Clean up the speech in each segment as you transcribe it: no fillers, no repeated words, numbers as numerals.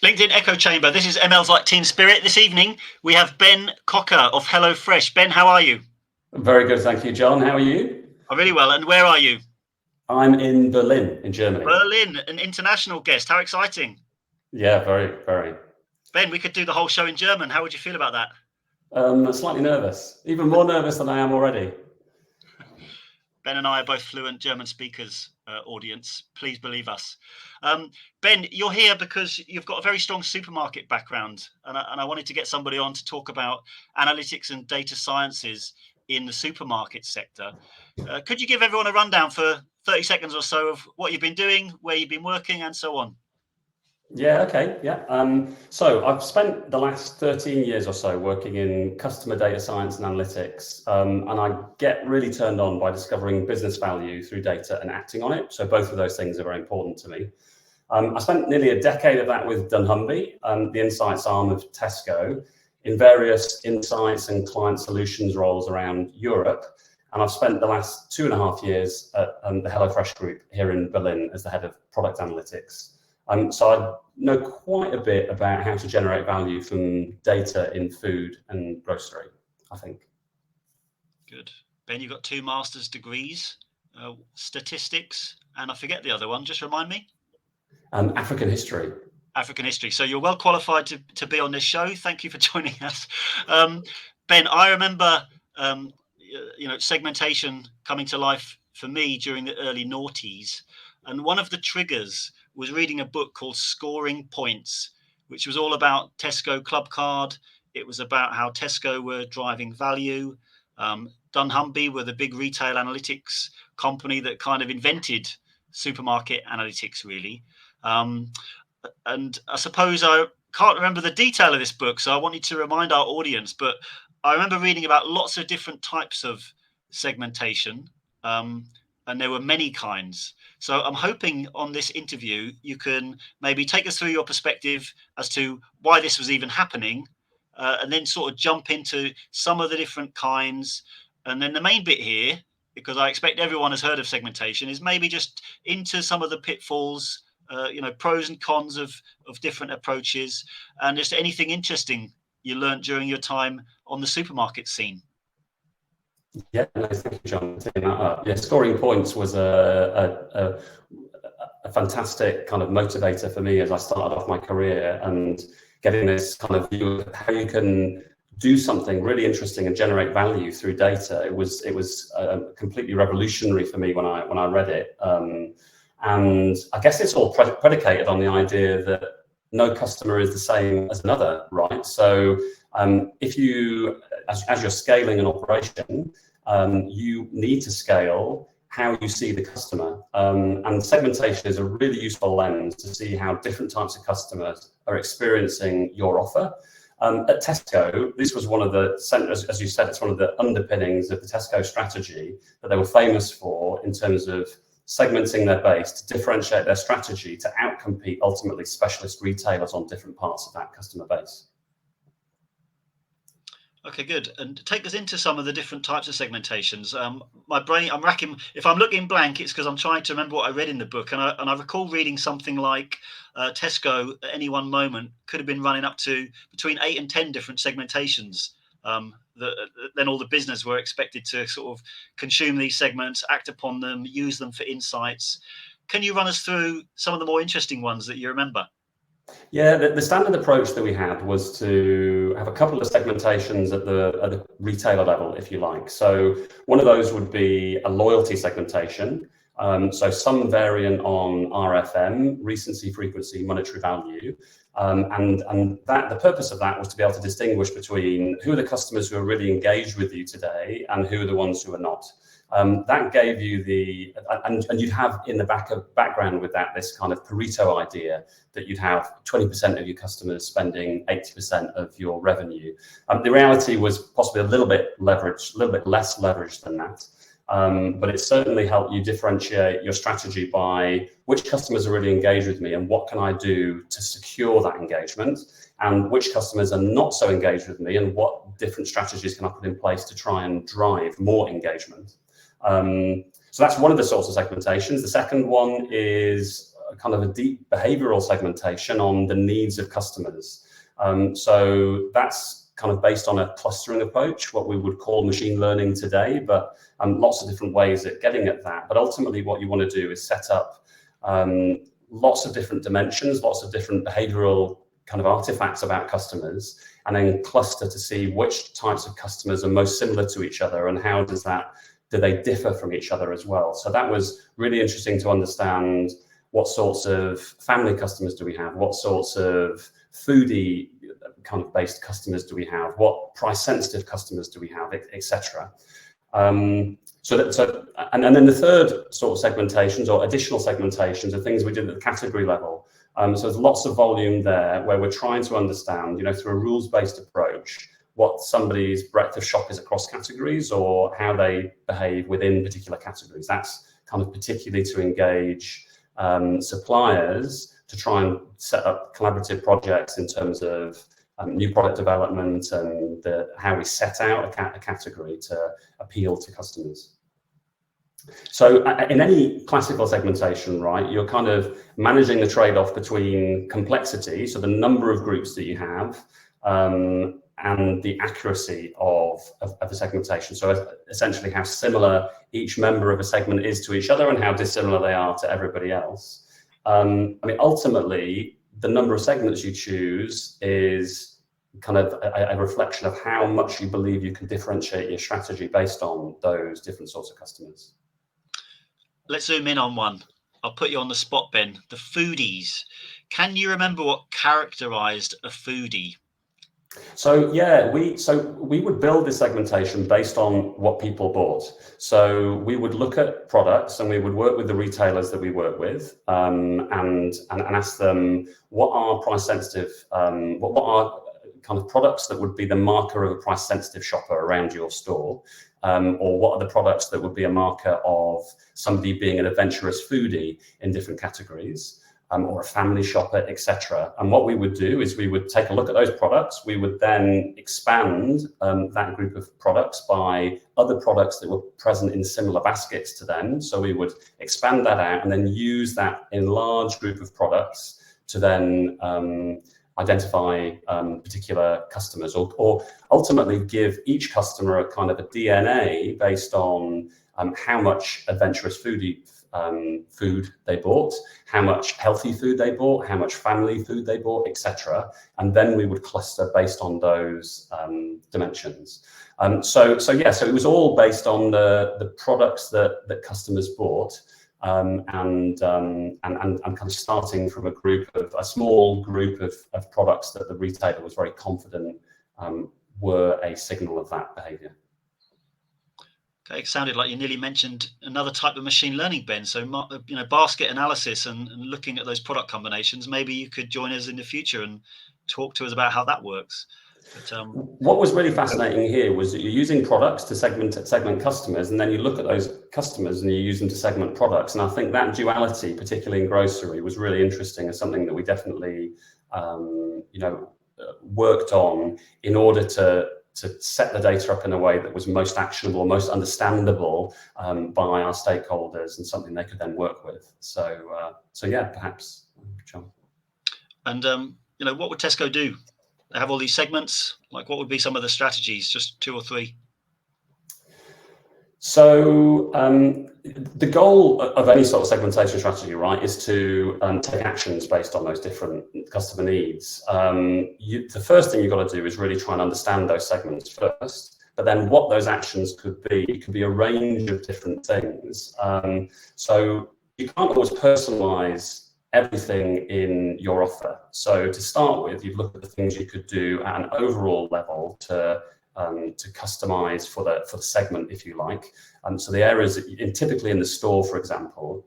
LinkedIn echo chamber. This is ML's like Team Spirit. This evening we have Ben Cocker of HelloFresh. Ben, how are you? Very good, thank you, John. How are you? I'm really well. And where are you? I'm in Berlin, in Germany. Berlin, an international guest. How exciting. Yeah, very, very. Ben, we could do the whole show in German. How would you feel about that? Slightly nervous. Even more nervous than I am already. Ben and I are both fluent German speakers, audience. Please believe us. Ben, you're here because you've got a very strong supermarket background. And I wanted to get somebody on to talk about analytics and data sciences in the supermarket sector. Could you give everyone a rundown for 30 seconds or so of what you've been doing, where you've been working, and so on? Yeah, okay, yeah. So I've spent the last 13 years or so working in customer data science and analytics, and I get really turned on by discovering business value through data and acting on it. So both of those things are very important to me. I spent nearly a decade of that with dunnhumby, the insights arm of Tesco, in various insights and client solutions roles around Europe. And I've spent the last 2.5 years at the HelloFresh group here in Berlin as the head of product analytics. So I know quite a bit about how to generate value from data in food and grocery, I think. Good. Ben, you've got 2 master's degrees, statistics, and I forget the other one. Just remind me. African history. African history. So you're well qualified to be on this show. Thank you for joining us. Ben, I remember, segmentation coming to life for me during the early noughties. And one of the triggers was reading a book called Scoring Points, which was all about Tesco Club Card. It was about how Tesco were driving value. dunnhumby were the big retail analytics company that kind of invented supermarket analytics, really. And I suppose I can't remember the detail of this book, so I wanted to remind our audience, but I remember reading about lots of different types of segmentation, and there were many kinds. So I'm hoping on this interview, you can maybe take us through your perspective as to why this was even happening, and then sort of jump into some of the different kinds. And then the main bit here, because I expect everyone has heard of segmentation, is maybe just into some of the pitfalls, pros and cons of different approaches, and just anything interesting you learned during your time on the supermarket scene. Yeah, no, thank you, John, for taking that up. Yeah, Scoring Points was a fantastic kind of motivator for me as I started off my career, and getting this kind of view of how you can do something really interesting and generate value through data. It was completely revolutionary for me when I read it. And I guess it's all predicated on the idea that no customer is the same as another, right? So if you, as you're scaling an operation, you need to scale how you see the customer. And segmentation is a really useful lens to see how different types of customers are experiencing your offer. At Tesco, this was one of the, as you said, it's one of the underpinnings of the Tesco strategy that they were famous for in terms of segmenting their base to differentiate their strategy to outcompete ultimately specialist retailers on different parts of that customer base. Okay, good. And take us into some of the different types of segmentations. My brain, I'm racking. If I'm looking blank, it's because I'm trying to remember what I read in the book. And I recall reading something like Tesco at any one moment could have been running up to between 8 and 10 different segmentations. Then all the business were expected to sort of consume these segments, act upon them, use them for insights. Can you run us through some of the more interesting ones that you remember? Yeah, the standard approach that we had was to have a couple of segmentations at the retailer level, if you like. So one of those would be a loyalty segmentation. So some variant on RFM, recency, frequency, monetary value. And the purpose of that was to be able to distinguish between who are the customers who are really engaged with you today and who are the ones who are not. That gave you and you'd have in the background with that this kind of Pareto idea that you'd have 20% of your customers spending 80% of your revenue. The reality was possibly a little bit less leveraged than that. But it certainly helped you differentiate your strategy by which customers are really engaged with me and what can I do to secure that engagement, and which customers are not so engaged with me and what different strategies can I put in place to try and drive more engagement. So that's one of the sorts of segmentations. The second one is kind of a deep behavioral segmentation on the needs of customers. So that's kind of based on a clustering approach, what we would call machine learning today, but lots of different ways at getting at that. But ultimately what you want to do is set up lots of different dimensions, lots of different behavioral kind of artifacts about customers, and then cluster to see which types of customers are most similar to each other and how do they differ from each other as well. So that was really interesting to understand what sorts of family customers do we have, what sorts of foodie kind of based customers do we have, what price sensitive customers do we have, etc. And then the third sort of segmentations or additional segmentations are things we did at the category level. So there's lots of volume there where we're trying to understand, through a rules-based approach, what somebody's breadth of shop is across categories or how they behave within particular categories. That's kind of particularly to engage suppliers to try and set up collaborative projects in terms of new product development and how we set out a category to appeal to customers. So in any classical segmentation, right, you're kind of managing the trade-off between complexity, so the number of groups that you have, and the accuracy of the segmentation. So essentially how similar each member of a segment is to each other and how dissimilar they are to everybody else. I mean, ultimately, the number of segments you choose is kind of a reflection of how much you believe you can differentiate your strategy based on those different sorts of customers. Let's zoom in on one. I'll put you on the spot, Ben. The foodies. Can you remember what characterized a foodie? So yeah, we would build this segmentation based on what people bought. So we would look at products and we would work with the retailers that we work with, and ask them what are price sensitive, what are kind of products that would be the marker of a price sensitive shopper around your store, or what are the products that would be a marker of somebody being an adventurous foodie in different categories. Or a family shopper, etc. And what we would do is we would take a look at those products. We would then expand that group of products by other products that were present in similar baskets to them. So we would expand that out and then use that enlarged group of products to then identify particular customers, or ultimately give each customer a kind of a DNA based on how much adventurous food they bought, how much healthy food they bought, how much family food they bought, etc. And then we would cluster based on those dimensions. So it was all based on the products that customers bought, and kind of starting from a small group of products that the retailer was very confident were a signal of that behavior. Okay, it sounded like you nearly mentioned another type of machine learning, Ben. So, basket analysis and looking at those product combinations. Maybe you could join us in the future and talk to us about how that works. But, what was really fascinating here was that you're using products to segment customers, and then you look at those customers and you use them to segment products. And I think that duality, particularly in grocery, was really interesting and something that we definitely, worked on in order to set the data up in a way that was most actionable, most understandable by our stakeholders, and something they could then work with. So yeah, perhaps, John. And what would Tesco do? They have all these segments. Like, what would be some of the strategies? Just 2 or 3. So the goal of any sort of segmentation strategy, right, is to take actions based on those different customer needs. The first thing you've got to do is really try and understand those segments first, but then what those actions could be a range of different things. So you can't always personalize everything in your offer. So to start with, you look at the things you could do at an overall level to customize for the segment, if you like. So the areas typically in the store, for example,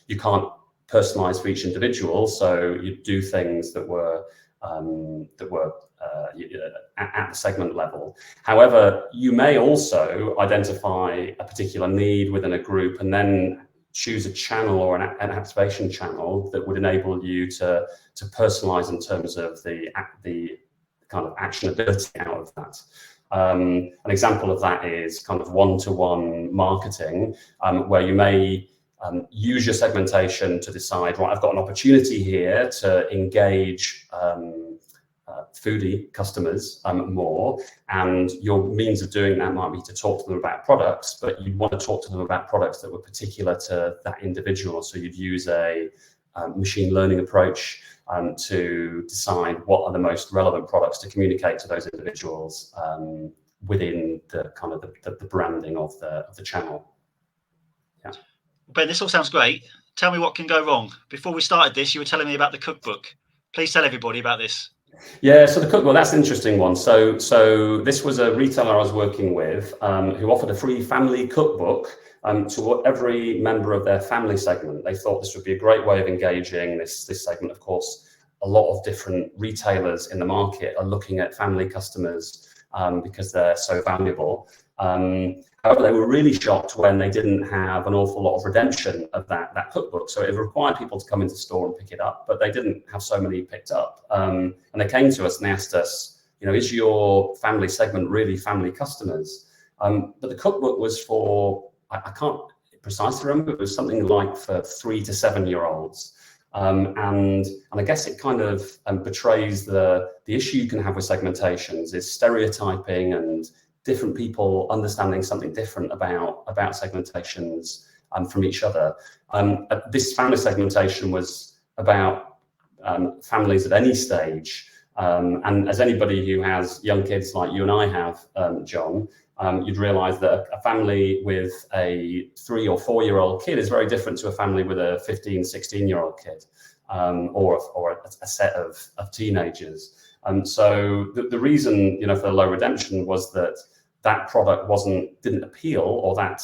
you can't personalize for each individual. So you do things that were at the segment level. However, you may also identify a particular need within a group and then choose a channel or an activation channel that would enable you to personalize in terms of the kind of actionability out of that. An example of that is kind of one-to-one marketing, where you may use your segmentation to decide, right, I've got an opportunity here to engage foodie customers more, and your means of doing that might be to talk to them about products, but you want to talk to them about products that were particular to that individual. So you'd use a machine learning approach to decide what are the most relevant products to communicate to those individuals within the kind of the branding of the channel. Yeah. Ben, this all sounds great. Tell me what can go wrong. Before we started this, you were telling me about the cookbook. Please tell everybody about this. Yeah, so the cookbook, that's an interesting one. So this was a retailer I was working with who offered a free family cookbook to every member of their family segment. They thought this would be a great way of engaging this segment. Of course, a lot of different retailers in the market are looking at family customers because they're so valuable. However, they were really shocked when they didn't have an awful lot of redemption of that cookbook. So it required people to come into store and pick it up, but they didn't have so many picked up. And they came to us and asked us, is your family segment really family customers? But the cookbook was for, I can't precisely remember, it was something like for 3 to 7 year olds. And I guess it kind of betrays the issue you can have with segmentations is stereotyping and different people understanding something different about segmentations from each other. This family segmentation was about families at any stage. And as anybody who has young kids like you and I have, John, you'd realize that a family with a 3 or 4 year old kid is very different to a family with a 15, 16 year old kid, or a set of teenagers. So the reason, for the low redemption was that product didn't appeal, or that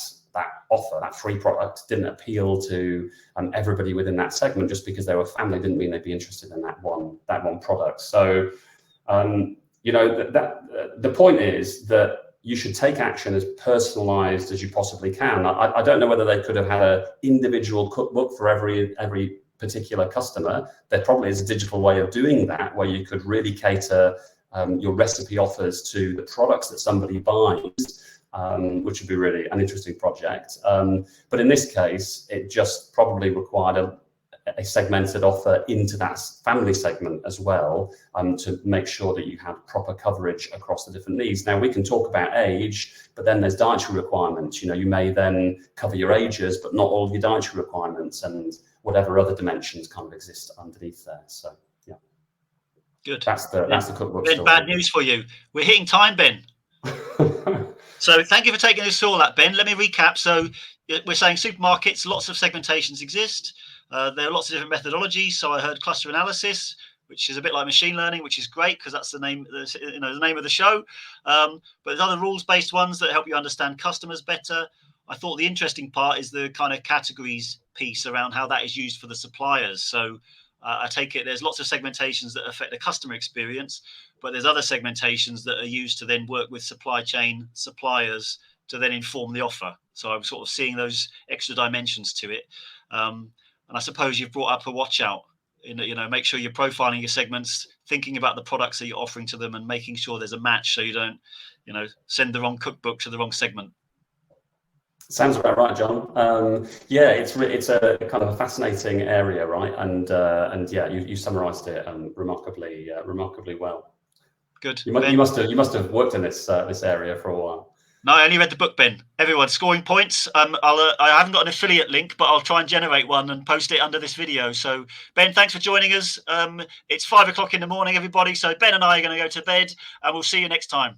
offer, that free product didn't appeal to everybody within that segment. Just because they were family didn't mean they'd be interested in that one product. So, the point is that you should take action as personalized as you possibly can. I don't know whether they could have had an individual cookbook for every particular customer. There probably is a digital way of doing that, where you could really cater your recipe offers to the products that somebody buys, which would be really an interesting project. But in this case, it just probably required a segmented offer into that family segment as well, to make sure that you had proper coverage across the different needs. Now, we can talk about age, but then there's dietary requirements. You may then cover your ages, but not all your dietary requirements, and whatever other dimensions kind of exist underneath there. So, yeah. Good. That's the cookbook Ben, story. bad news for you. We're hitting time, Ben. So thank you for taking us through all that, Ben. Let me recap. So we're saying supermarkets, lots of segmentations exist. There are lots of different methodologies. So I heard cluster analysis, which is a bit like machine learning, which is great because that's the name of the show. But there's other rules-based ones that help you understand customers better. I thought the interesting part is the kind of categories piece around how that is used for the suppliers. So I take it there's lots of segmentations that affect the customer experience, but there's other segmentations that are used to then work with supply chain suppliers to then inform the offer. So I'm sort of seeing those extra dimensions to it. And I suppose you've brought up a watch out make sure you're profiling your segments, thinking about the products that you're offering to them, and making sure there's a match so you don't, send the wrong cookbook to the wrong segment. Sounds about right, John. Yeah, it's a kind of a fascinating area, right? And yeah, you summarised it remarkably well. Good. You must have worked in this area for a while. No, I only read the book, Ben. Everyone, scoring points. I haven't got an affiliate link, but I'll try and generate one and post it under this video. So, Ben, thanks for joining us. It's 5 o'clock in the morning, everybody. So Ben and I are going to go to bed, and we'll see you next time.